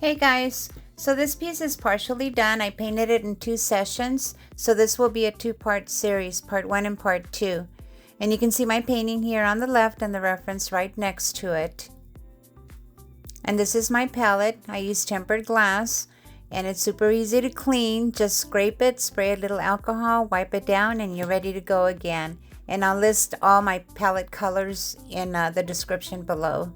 Hey guys, so this piece is partially done. I painted it in 2 sessions, so this will be a 2-part series, part 1 and part 2. And you can see my painting here on the left and the reference right next to it. And this is my palette. I use tempered glass and it's super easy to clean. Just scrape it, spray a little alcohol, wipe it down, and you're ready to go again. And I'll list all my palette colors in the description below.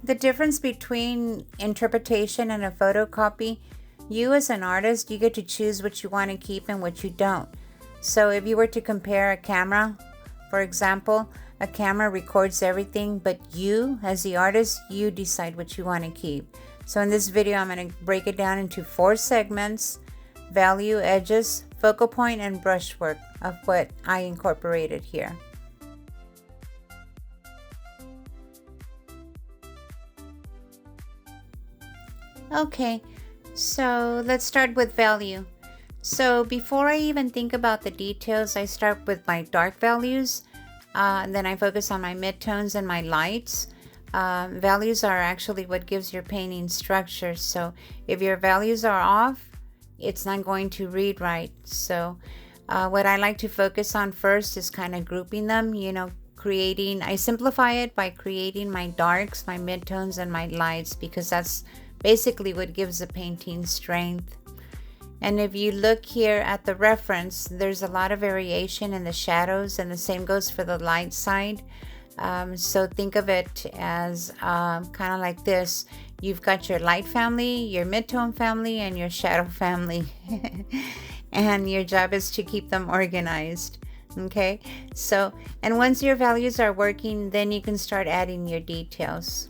The difference between interpretation and a photocopy, you as an artist, you get to choose what you want to keep and what you don't. So if you were to compare a camera, for example, a camera records everything, but you as the artist, you decide what you want to keep. So in this video, I'm going to break it down into 4 segments: value, edges, focal point, and brushwork of what I incorporated here. Okay, so let's start with value. So before I even think about the details, I start with my dark values, and then I focus on my midtones and my lights. Values are actually what gives your painting structure. So if your values are off, it's not going to read right. So what I like to focus on first is kind of grouping them, I simplify it by creating my darks, my midtones, and my lights, because that's basically what gives a painting strength. And if you look here at the reference, there's a lot of variation in the shadows, and the same goes for the light side. So think of it as kind of like this. You've got your light family, your midtone family, and your shadow family. And your job is to keep them organized. Okay, so, and once your values are working, then you can start adding your details.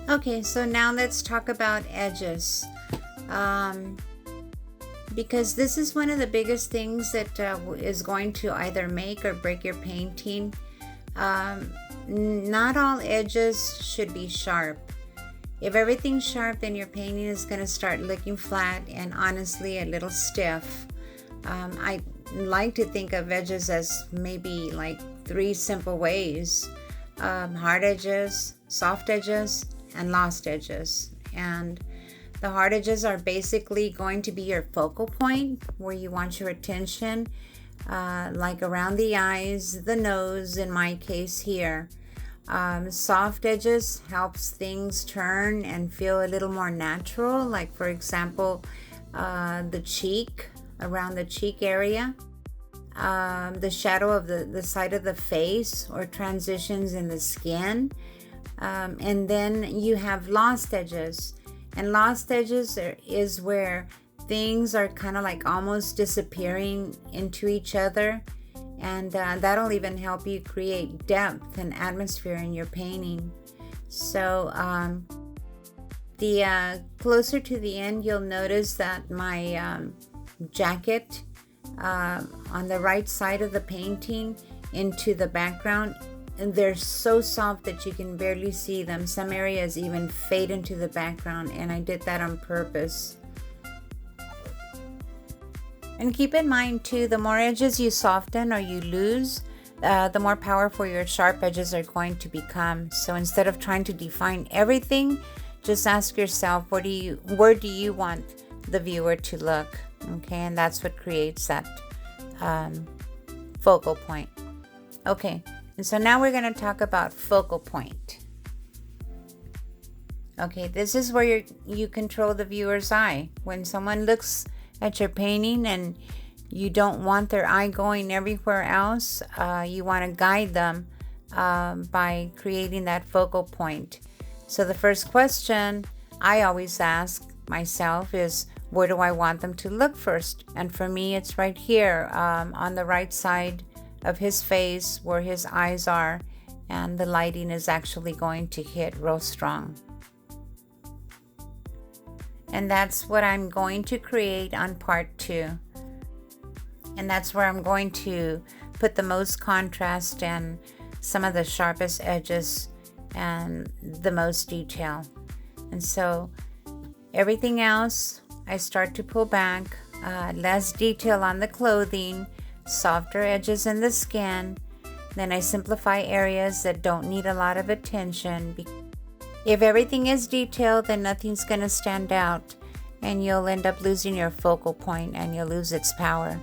Okay, so now let's talk about edges, because this is one of the biggest things that is going to either make or break your painting. Not all edges should be sharp. If everything's sharp, then your painting is going to start looking flat and honestly a little stiff. I like to think of edges as maybe like 3 simple ways: hard edges, soft edges, and lost edges. And the hard edges are basically going to be your focal point, where you want your attention, like around the eyes, the nose in my case here. Soft edges helps things turn and feel a little more natural, like for example the cheek, around the cheek area, the shadow of the side of the face, or transitions in the skin. And then you have lost edges, and lost edges is where things are kind of like almost disappearing into each other, and that'll even help you create depth and atmosphere in your painting. So the closer to the end, you'll notice that my jacket on the right side of the painting into the background, and they're so soft that you can barely see them. Some areas even fade into the background, and I did that on purpose. And keep in mind too, the more edges you soften or you lose, the more powerful your sharp edges are going to become. So instead of trying to define everything, just ask yourself, where do you want the viewer to look? Okay, and that's what creates that focal point. Okay. And so now we're going to talk about focal point. Okay, this is where you control the viewer's eye. When someone looks at your painting and you don't want their eye going everywhere else, you want to guide them by creating that focal point. So the first question I always ask myself is, where do I want them to look first? And for me, it's right here on the right side of his face, where his eyes are, and the lighting is actually going to hit real strong. And that's what I'm going to create on part 2. And that's where I'm going to put the most contrast and some of the sharpest edges and the most detail. And so everything else, I start to pull back, less detail on the clothing, softer edges in the skin. Then I simplify areas that don't need a lot of attention. If everything is detailed, then nothing's going to stand out, and you'll end up losing your focal point and you'll lose its power.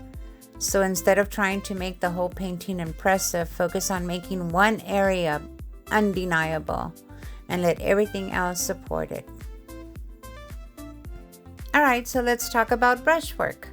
So instead of trying to make the whole painting impressive, focus on making one area undeniable and let everything else support it. Alright, so let's talk about brushwork.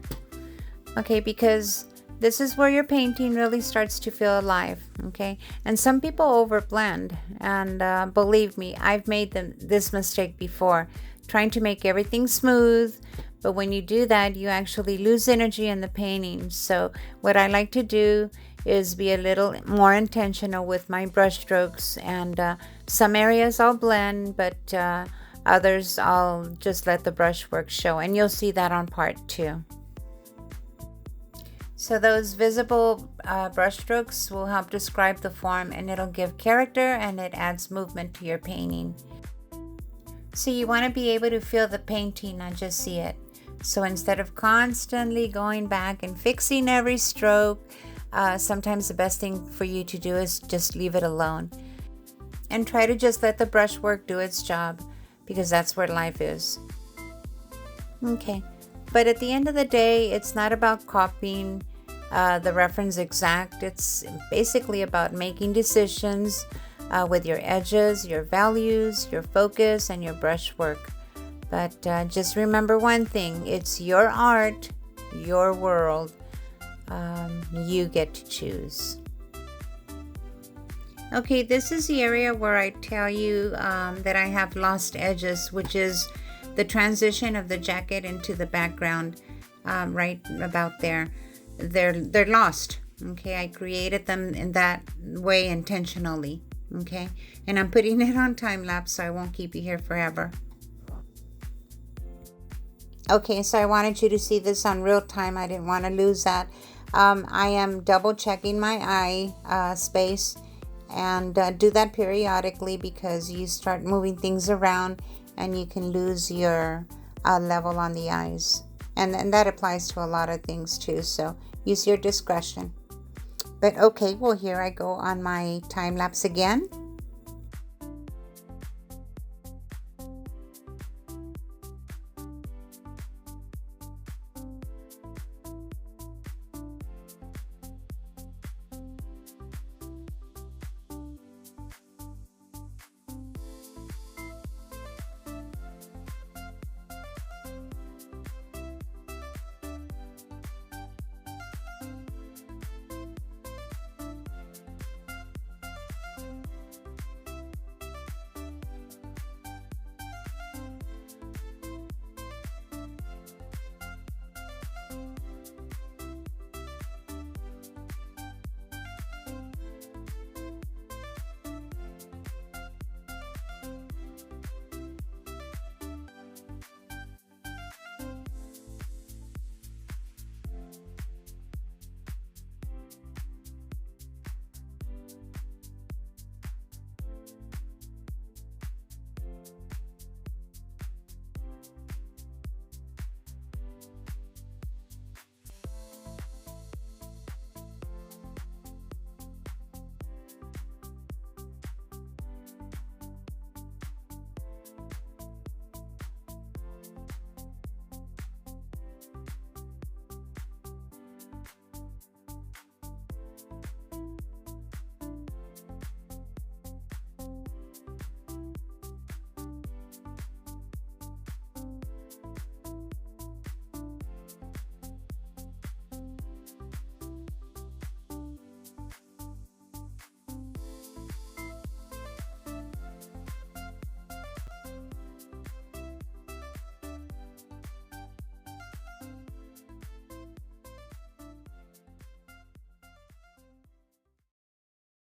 Okay, because this is where your painting really starts to feel alive, okay? And some people overblend, and believe me, I've made this mistake before, trying to make everything smooth, but when you do that, you actually lose energy in the painting. So what I like to do is be a little more intentional with my brush strokes, and some areas I'll blend, but others I'll just let the brushwork show, and you'll see that on part 2. So those visible brush strokes will help describe the form, and it'll give character, and it adds movement to your painting. So you want to be able to feel the painting, not just see it. So instead of constantly going back and fixing every stroke, sometimes the best thing for you to do is just leave it alone and try to just let the brushwork do its job, because that's where life is. Okay, but at the end of the day, it's not about copying the reference exact. It's basically about making decisions with your edges, your values, your focus, and your brushwork. But just remember one thing: it's your art, your world. You get to choose. Okay, this is the area where I tell you that I have lost edges, which is the transition of the jacket into the background, right about there. They're lost. Okay, I created them in that way intentionally. Okay, and I'm putting it on time lapse, so I won't keep you here forever. Okay, so I wanted you to see this on real time. I didn't want to lose that. I am double checking my eye space, and do that periodically, because you start moving things around and you can lose your level on the eyes, and that applies to a lot of things too, so use your discretion. But okay, well, here I go on my time lapse again.